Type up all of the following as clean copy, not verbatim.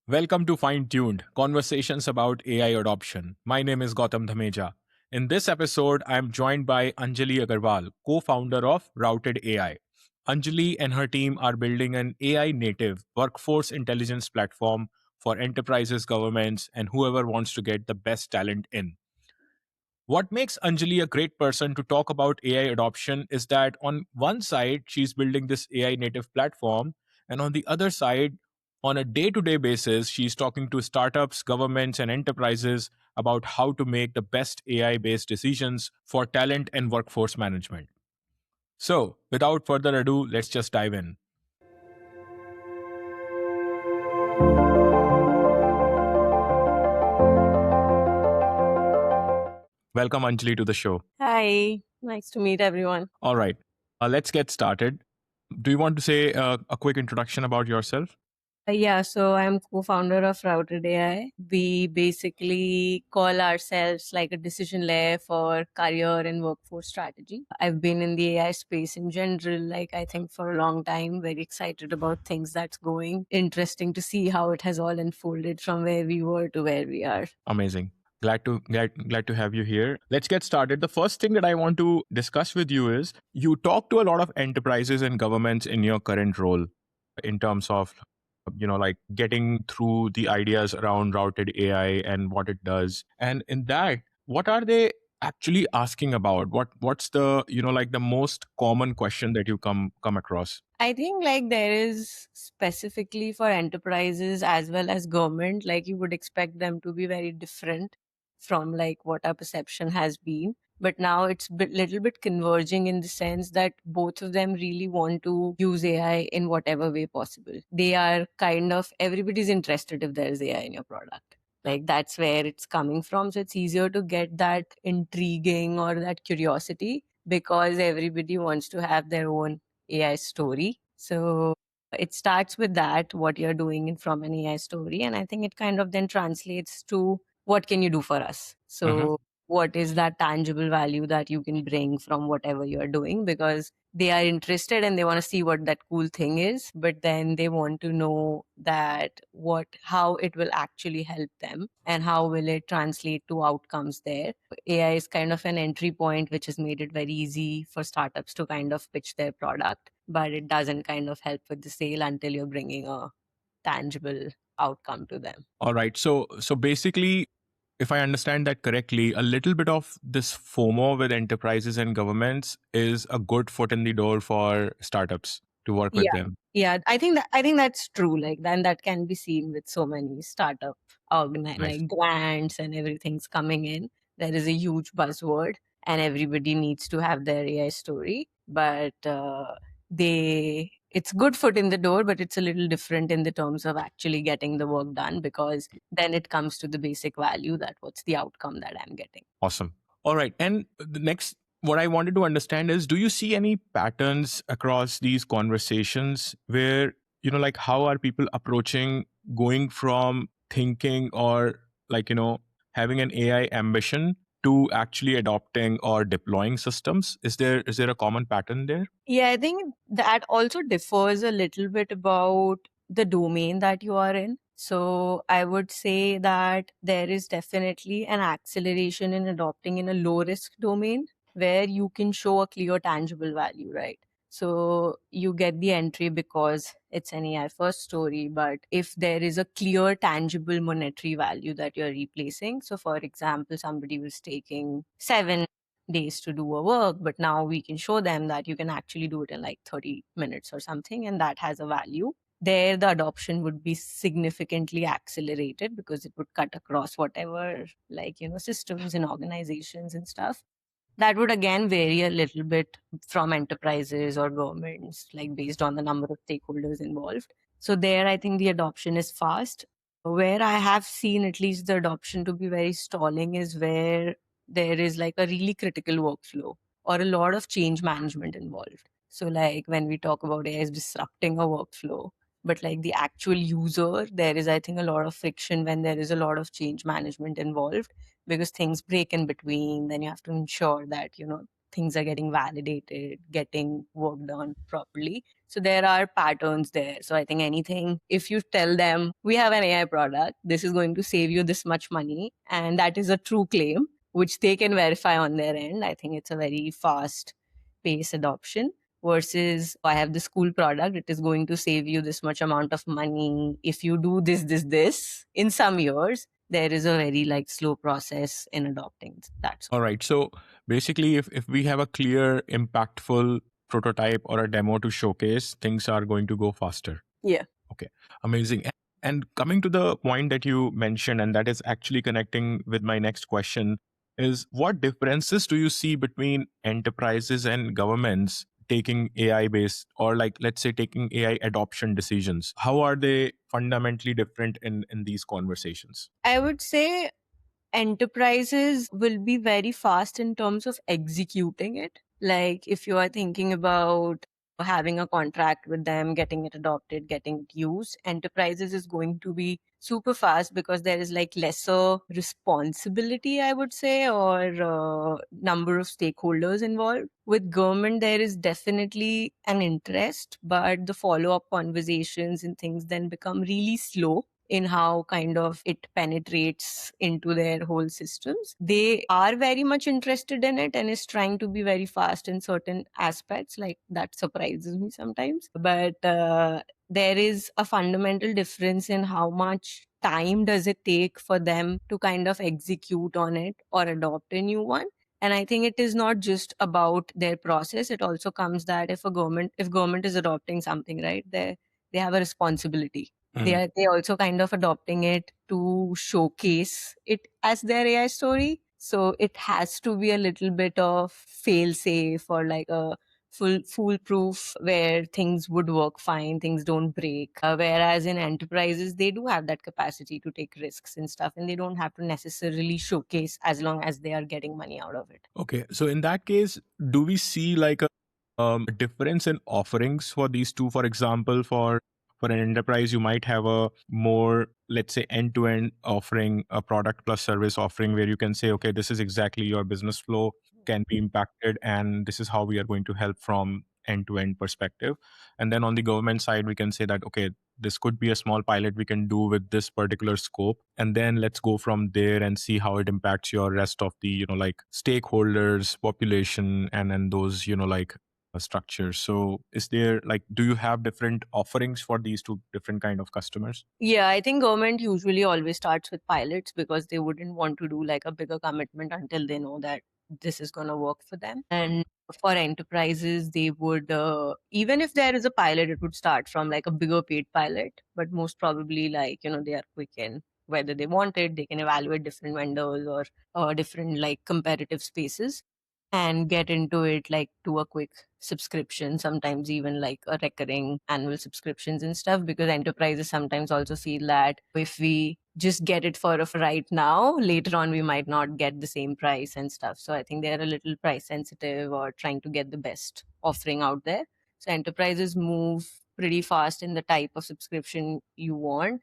Welcome to Fine Tuned Conversations about AI Adoption. My name is Gautam Dhameja. In this episode, I am joined by Anjali Agarwal, co founder of Routed AI. Anjali and her team are building an AI native workforce intelligence platform for enterprises, governments, and whoever wants to get the best talent in. What makes Anjali a great person to talk about AI adoption is that on one side, she's building this AI native platform, and on the other side, on a day to day basis, she's talking to startups, governments, and enterprises about how to make the best AI based decisions for talent and workforce management. So, without further ado, let's just dive in. Welcome, Anjali, to the show. Hi, nice to meet everyone. All right, let's get started. Do you want to say a quick introduction about yourself? So I'm co-founder of Routed AI. We basically call ourselves like a decision layer for career and workforce strategy. I've been in the AI space in general, like I think for a long time, very excited about things that's going. Interesting to see how it has all unfolded from where we were to where we are. Amazing. Glad to have you here. Let's get started. The first thing that I want to discuss with you is you talk to a lot of enterprises and governments in your current role in terms of like getting through the ideas around routed AI and what it does. And in that, what are they actually asking about? What's the like the most common question that you come across? I think like there is specifically for enterprises as well as government, like you would expect them to be very different from like what our perception has been. But now it's little bit converging in the sense that both of them really want to use AI in whatever way possible. They are kind of everybody's interested if there's AI in your product. Like that's where it's coming from. So it's easier to get that intriguing or that curiosity because everybody wants to have their own AI story. So it starts with that, what you're doing from an AI story. And I think it kind of then translates to what can you do for us? Mhm. So what is that tangible value that you can bring from whatever you're doing? Because they are interested and they want to see what that cool thing is, but then they want to know that how it will actually help them and how will it translate to outcomes there. AI is kind of an entry point which has made it very easy for startups to kind of pitch their product, but it doesn't kind of help with the sale until you're bringing a tangible outcome to them. All right. So basically, if I understand that correctly, a little bit of this FOMO with enterprises and governments is a good foot in the door for startups to work with Yeah. them. Yeah, I think that's true. Like then that can be seen with so many startup Nice. like grants and everything's coming in. There is a huge buzzword, and everybody needs to have their AI story. But they it's good foot in the door, but it's a little different in the terms of actually getting the work done because then it comes to the basic value that what's the outcome that I'm getting. Awesome. All right. And the next, what I wanted to understand is, do you see any patterns across these conversations where, like how are people approaching going from thinking or like, having an AI ambition to actually adopting or deploying systems? Is there a common pattern there? Yeah, I think that also differs a little bit about the domain that you are in. So I would say that there is definitely an acceleration in adopting in a low risk domain where you can show a clear tangible value, right? So you get the entry because it's an AI first story, but if there is a clear tangible monetary value that you're replacing, so for example, somebody was taking 7 days to do a work, but now we can show them that you can actually do it in like 30 minutes or something, and that has a value. There, the adoption would be significantly accelerated because it would cut across whatever, like, systems and organizations and stuff. That would again vary a little bit from enterprises or governments, like based on the number of stakeholders involved. So, there, I think the adoption is fast. Where I have seen at least the adoption to be very stalling is where there is like a really critical workflow or a lot of change management involved. So, like when we talk about AI is disrupting a workflow, but like the actual user, there is, I think, a lot of friction when there is a lot of change management involved because things break in between. Then you have to ensure that, things are getting validated, getting worked on properly. So there are patterns there. So I think anything, if you tell them we have an AI product, this is going to save you this much money, and that is a true claim, which they can verify on their end, I think it's a very fast pace adoption versus I have this cool product, it is going to save you this much amount of money if you do this. In some years, there is a very like slow process in adopting that. All right. So basically, if we have a clear, impactful prototype or a demo to showcase, things are going to go faster. Yeah. Okay. Amazing. And coming to the point that you mentioned, and that is actually connecting with my next question, is what differences do you see between enterprises and governments taking AI based, or like, let's say, taking AI adoption decisions? How are they fundamentally different in these conversations? I would say enterprises will be very fast in terms of executing it. Like if you are thinking about having a contract with them, getting it adopted, getting it used, enterprises is going to be super fast because there is like lesser responsibility, I would say, or number of stakeholders involved. With government, there is definitely an interest, but the follow up conversations and things then become really slow in how kind of it penetrates into their whole systems. They are very much interested in it and is trying to be very fast in certain aspects. Like that surprises me sometimes. But there is a fundamental difference in how much time does it take for them to kind of execute on it or adopt a new one. And I think it is not just about their process. It also comes that if government is adopting something, right, they have a responsibility. They also kind of adopting it to showcase it as their AI story. So it has to be a little bit of fail safe or like a foolproof where things would work fine, things don't break. Whereas in enterprises, they do have that capacity to take risks and stuff, and they don't have to necessarily showcase as long as they are getting money out of it. Okay, so in that case, do we see like a difference in offerings for these two? For example, for an enterprise, you might have a more, let's say, end-to-end offering, a product plus service offering, where you can say, okay, this is exactly your business flow can be impacted, and this is how we are going to help from end-to-end perspective. And then on the government side, we can say that, okay, this could be a small pilot we can do with this particular scope, and then let's go from there and see how it impacts your rest of the, like, stakeholders, population, and then those, like, structures. So is there, like, do you have different offerings for these two different kind of customers? Yeah, I think government usually always starts with pilots because they wouldn't want to do like a bigger commitment until they know that this is going to work for them. And for enterprises, they would, even if there is a pilot, it would start from like a bigger paid pilot, but most probably, like, they are quick in whether they want it, they can evaluate different vendors or different like competitive spaces and get into it like to a quick subscription, sometimes even like a recurring annual subscriptions and stuff, because enterprises sometimes also feel that if we just get it for right now, later on we might not get the same price and stuff. So I think they're a little price sensitive or trying to get the best offering out there. So enterprises move pretty fast in the type of subscription you want.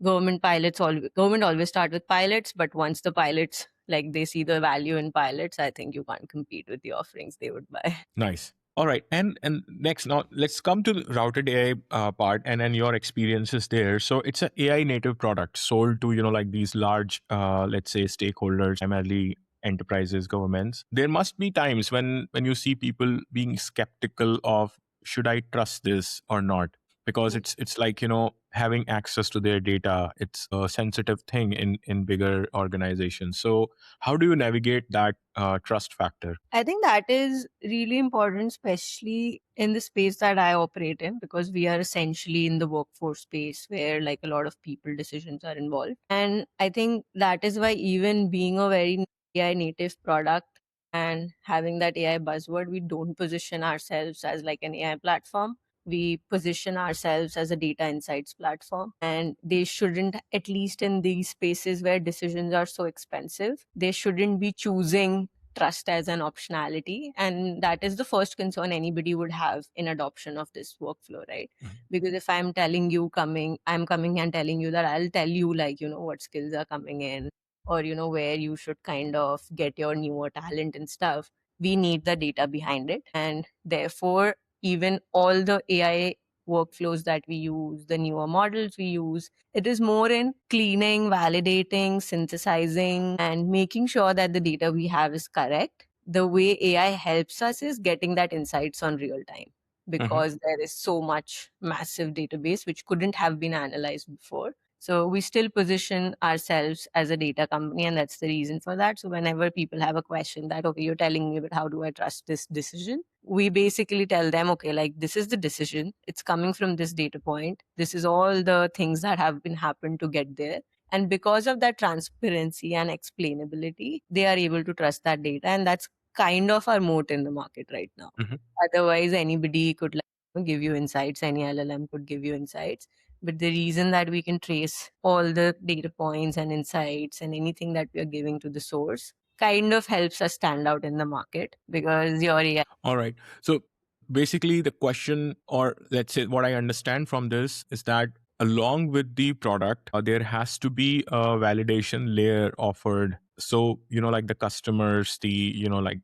Government always start with pilots, but once the pilots, like, they see the value in pilots, I think you can't compete with the offerings they would buy. Nice. All right, and next, now let's come to the routed AI part, and then your experiences there. So it's an AI native product sold to, like, these large, let's say, stakeholders, primarily enterprises, governments. There must be times when you see people being skeptical of, should I trust this or not? Because it's like, having access to their data. It's a sensitive thing in bigger organizations. So how do you navigate that trust factor? I think that is really important, especially in the space that I operate in, because we are essentially in the workforce space where like a lot of people decisions are involved. And I think that is why even being a very AI native product and having that AI buzzword, we don't position ourselves as like an AI platform. We position ourselves as a data insights platform, and they shouldn't, at least in these spaces where decisions are so expensive, they shouldn't be choosing trust as an optionality. And that is the first concern anybody would have in adoption of this workflow, right? Because if I'm coming and telling you that, I'll tell you, like, what skills are coming in, or where you should kind of get your newer talent and stuff. we need the data behind it. And therefore, even all the AI workflows that we use, the newer models we use, it is more in cleaning, validating, synthesizing, and making sure that the data we have is correct. The way AI helps us is getting that insights on real time, because there is so much massive database which couldn't have been analyzed before. So we still position ourselves as a data company, and that's the reason for that. So whenever people have a question that, okay, you're telling me, but how do I trust this decision? We basically tell them, okay, like this is the decision. It's coming from this data point. This is all the things that have been happened to get there. And because of that transparency and explainability, they are able to trust that data. And that's kind of our moat in the market right now. Otherwise, anybody could give you insights, any LLM could give you insights. But the reason that we can trace all the data points and insights and anything that we are giving to the source kind of helps us stand out in the market, because your AI. All right. So basically, the question, or let's say what I understand from this, is that along with the product, there has to be a validation layer offered. So, like the customers, like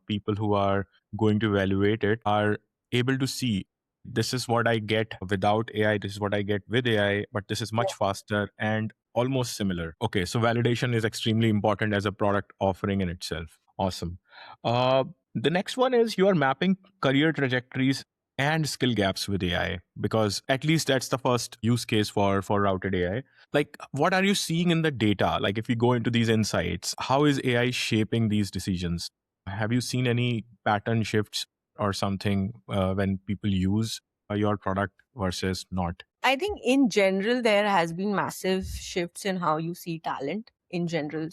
people who are going to evaluate it are able to see this is what I get without AI, this is what I get with AI, but this is much faster and almost similar. Okay, so validation is extremely important as a product offering in itself. Awesome. Uh, the next one is you are mapping career trajectories and skill gaps with AI, because at least that's the first use case for routed AI. Like, what are you seeing in the data? Like, if you go into these insights, how is AI shaping these decisions? Have you seen any pattern shifts or something when people use your product versus not? I think in general, there has been massive shifts in how you see talent in general.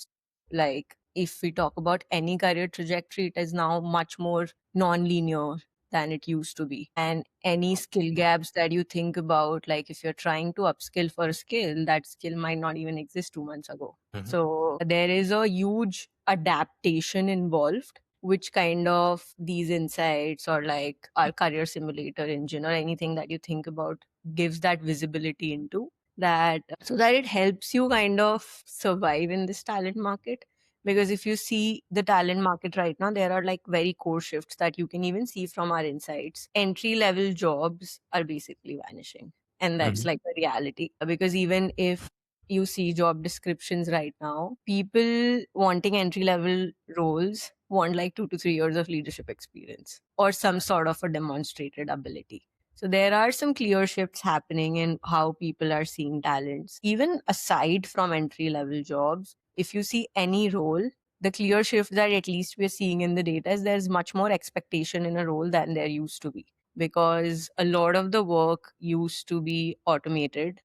Like if we talk about any career trajectory, it is now much more non-linear than it used to be. And any skill gaps that you think about, like if you're trying to upskill for a skill, that skill might not even exist 2 months ago. So there is a huge adaptation involved, which kind of these insights or like our career simulator engine or anything that you think about gives that visibility into that, so that it helps you kind of survive in this talent market. Because if you see the talent market right now, there are like very core shifts that you can even see from our insights. Entry level jobs are basically vanishing, and that's like a reality. Because even if you see job descriptions right now, people wanting entry level roles want like 2 to 3 years of leadership experience or some sort of a demonstrated ability. So there are some clear shifts happening in how people are seeing talents. Even aside from entry level jobs, if you see any role, the clear shift that at least we're seeing in the data is there's much more expectation in a role than there used to be. Because a lot of the work used to be automated,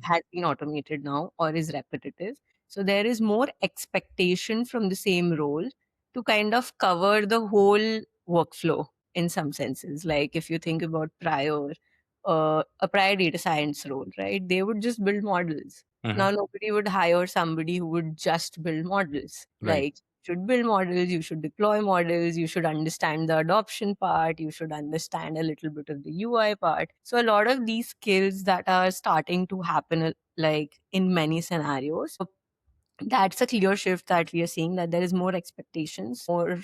has been automated now, or is repetitive. So there is more expectation from the same role to kind of cover the whole workflow in some senses. Like if you think about a prior data science role, right? They would just build models. Now nobody would hire somebody who would just build models. Right. Like you should build models, you should deploy models, you should understand the adoption part, you should understand a little bit of the UI part. So a lot of these skills that are starting to happen like in many scenarios, that's a clear shift that we are seeing, that there is more expectations, more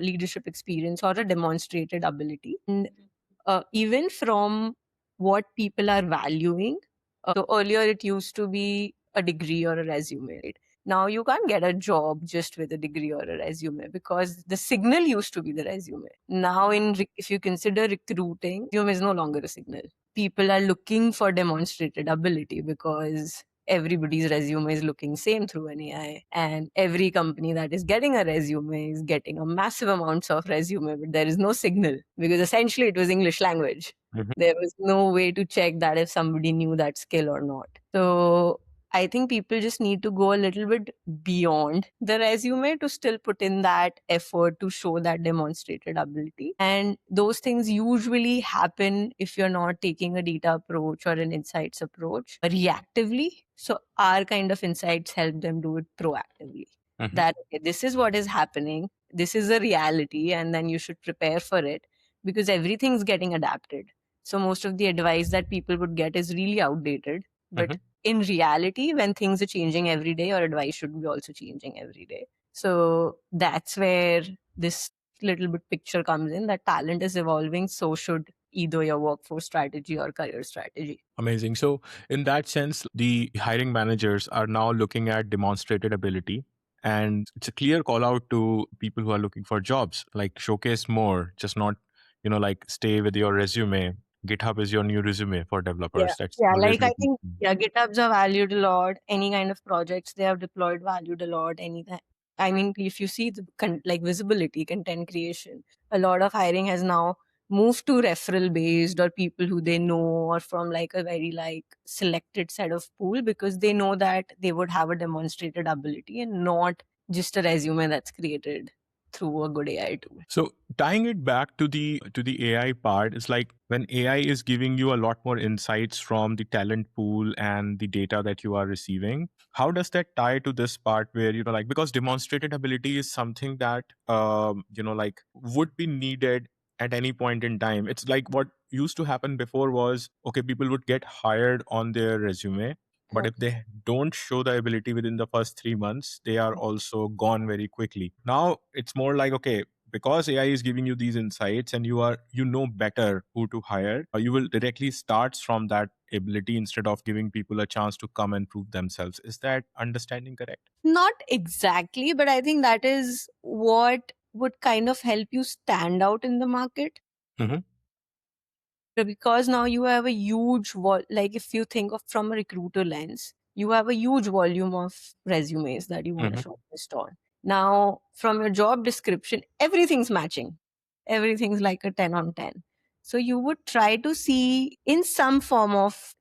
leadership experience or a demonstrated ability. And even from what people are valuing. So earlier it used to be a degree or a resume. Right? Now you can't get a job just with a degree or a resume, because the signal used to be the resume. Now, if you consider recruiting, resume is no longer a signal. People are looking for demonstrated ability, because everybody's resume is looking same through an AI, and every company that is getting a resume is getting a massive amounts of resume, but there is no signal, because essentially it was English language. There was no way to check that if somebody knew that skill or not. So I think people just need to go a little bit beyond the resume to still put in that effort to show that demonstrated ability. And those things usually happen if you're not taking a data approach or an insights approach reactively. So our kind of insights help them do it proactively. That okay, this is what is happening, this is a reality, and then you should prepare for it, because everything's getting adapted. So most of the advice that people would get is really outdated. But in reality, when things are changing every day, your advice should be also changing every day. So that's where this little bit picture comes in, that talent is evolving, so should either your workforce strategy or career strategy. Amazing. So, in that sense, the hiring managers are now looking at demonstrated ability. And it's a clear call out to people who are looking for jobs, like showcase more, just not, like stay with your resume. GitHub is your new resume for Yeah. developers. That's Yeah. always Like I looking. think, yeah, GitHubs are valued a lot. Any kind of projects they have deployed valued a lot. Anything. I mean, if you see the like visibility, content creation, a lot of hiring has now moved to referral based or people who they know or from like a very like selected set of pool, because they know that they would have a demonstrated ability and not just a resume that's created through a good AI tool. So tying it back to the AI part, it's like when AI is giving you a lot more insights from the talent pool and the data that you are receiving, how does that tie to this part where, like, because demonstrated ability is something that like would be needed at any point in time. It's like what used to happen before was, okay, people would get hired on their resume, but if they don't show the ability within the first 3 months, they are also gone very quickly. Now it's more like, okay, because AI is giving you these insights and you know better who to hire, you will directly starts from that ability instead of giving people a chance to come and prove themselves. Is that understanding correct? Not exactly, but I think that is what would kind of help you stand out in the market. Mm-hmm. Because now you have a huge like if you think of from a recruiter lens, you have a huge volume of resumes that you want to Mm-hmm. shortlist on. Now from your job description, everything's matching, everything's like a 10 on 10. So you would try to see in some form of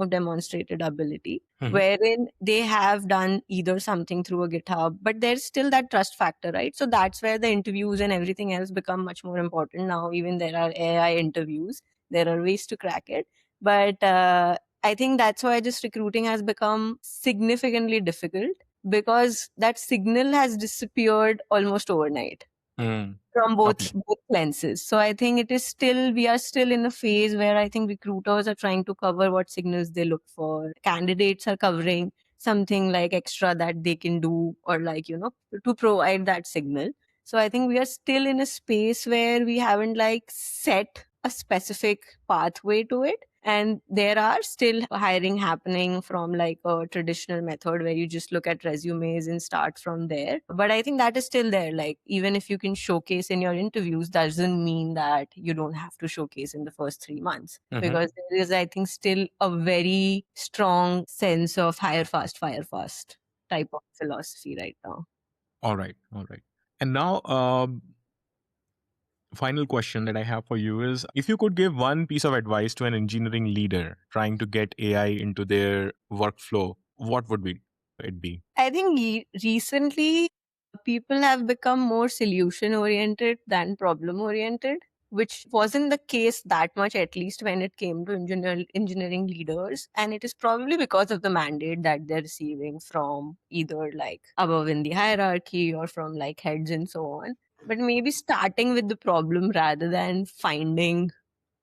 demonstrated ability, Mm-hmm. wherein they have done either something through a GitHub, but there's still that trust factor, right? So that's where the interviews and everything else become much more important. Now even there are AI interviews, there are ways to crack it, but I think that's why just recruiting has become significantly difficult, because that signal has disappeared almost overnight Mm. from Okay. both lenses. So I think we are still in a phase where I think recruiters are trying to cover what signals they look for. Candidates are covering something like extra that they can do, or like, to provide that signal. So I think we are still in a space where we haven't like set a specific pathway to it. And there are still hiring happening from like a traditional method where you just look at resumes and start from there. But I think that is still there. Like, even if you can showcase in your interviews, doesn't mean that you don't have to showcase in the first 3 months. Mm-hmm. Because there is, I think, still a very strong sense of hire fast, fire fast type of philosophy right now. All right. All right. And now, final question that I have for you is, if you could give one piece of advice to an engineering leader trying to get AI into their workflow, what would it be? I think recently people have become more solution oriented than problem oriented, which wasn't the case that much, at least when it came to engineering leaders. And it is probably because of the mandate that they're receiving from either like above in the hierarchy or from like heads and so on. But maybe starting with the problem rather than finding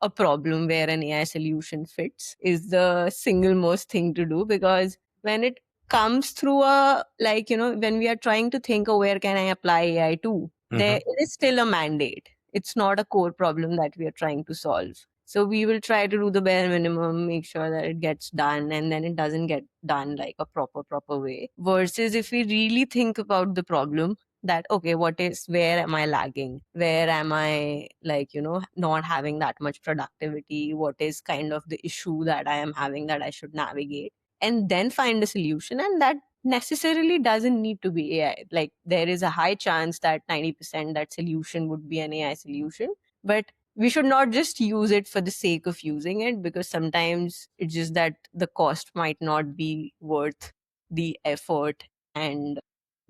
a problem where an AI solution fits is the single most thing to do. Because when it comes through a like, when we are trying to think, oh, where can I apply AI to, there Mm-hmm. it is still a mandate. It's not a core problem that we are trying to solve. So we will try to do the bare minimum, make sure that it gets done, and then it doesn't get done like a proper way. Versus if we really think about the problem, that okay, where am I lagging, where am I like, not having that much productivity, what is kind of the issue that I am having that I should navigate, and then find a solution. And that necessarily doesn't need to be AI. Like, there is a high chance that 90% that solution would be an AI solution, but we should not just use it for the sake of using it, because sometimes it's just that the cost might not be worth the effort and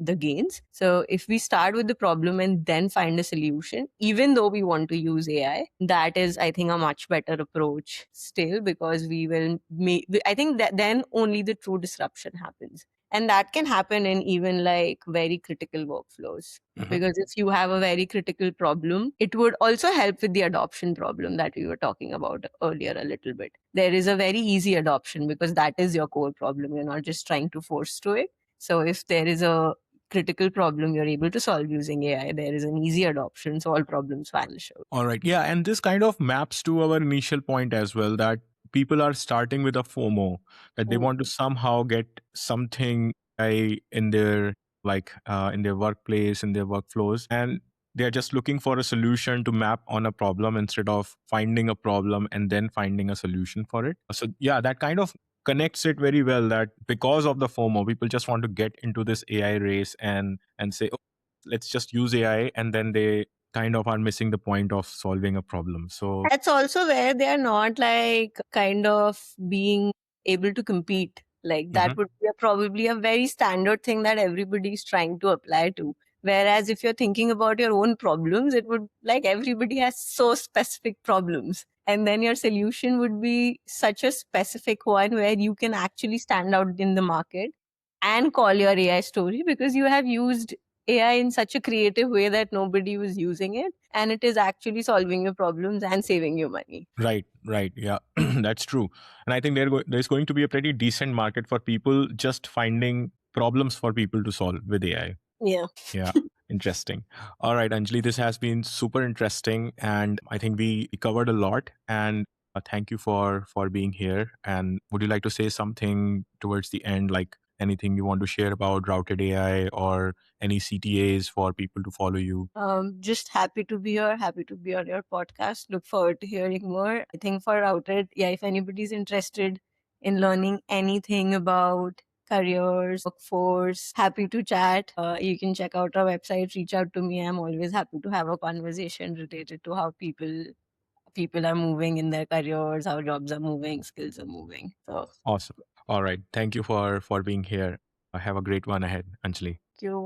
the gains. So if we start with the problem and then find a solution, even though we want to use AI, that is, I think, a much better approach still, because we will make, I think that then only the true disruption happens. And that can happen in even like very critical workflows. Mm-hmm. Because if you have a very critical problem, it would also help with the adoption problem that we were talking about earlier a little bit. There is a very easy adoption because that is your core problem. You're not just trying to force through it. So if there is a critical problem you're able to solve using AI, there is an easy adoption, so all problems vanish out. All right. Yeah. And this kind of maps to our initial point as well, that people are starting with a FOMO, that they Mm. want to somehow get something in their in their workplace, in their workflows. And they're just looking for a solution to map on a problem instead of finding a problem and then finding a solution for it. So yeah, that kind of connects it very well, that because of the FOMO, people just want to get into this AI race and say, oh, let's just use AI, and then they kind of are missing the point of solving a problem. So That's also where they are not like kind of being able to compete. Like that mhm, would be probably a very standard thing that everybody is trying to apply to. Whereas if you're thinking about your own problems, it would like everybody has so specific problems. And then your solution would be such a specific one where you can actually stand out in the market and call your AI story because you have used AI in such a creative way that nobody was using it, and it is actually solving your problems and saving you money. right, right, yeah, that's true. And I think there's going to be a pretty decent market for people just finding problems for people to solve with AI. Yeah. Yeah, interesting. All right, Anjali, this has been super interesting, and I think we covered a lot. And thank you for being here. And would you like to say something towards the end, like anything you want to share about routed AI or any CTAs for people to follow you? Just happy to be here, happy to be on your podcast. Look forward to hearing more. I think for Routed, yeah, if anybody's interested in learning anything about careers, workforce, happy to chat. You can check out our website, reach out to me. I'm always happy to have a conversation related to how people are moving in their careers, how jobs are moving, skills are moving. So Awesome. All right. Thank you for being here. Have a great one ahead, Anjali. thank you.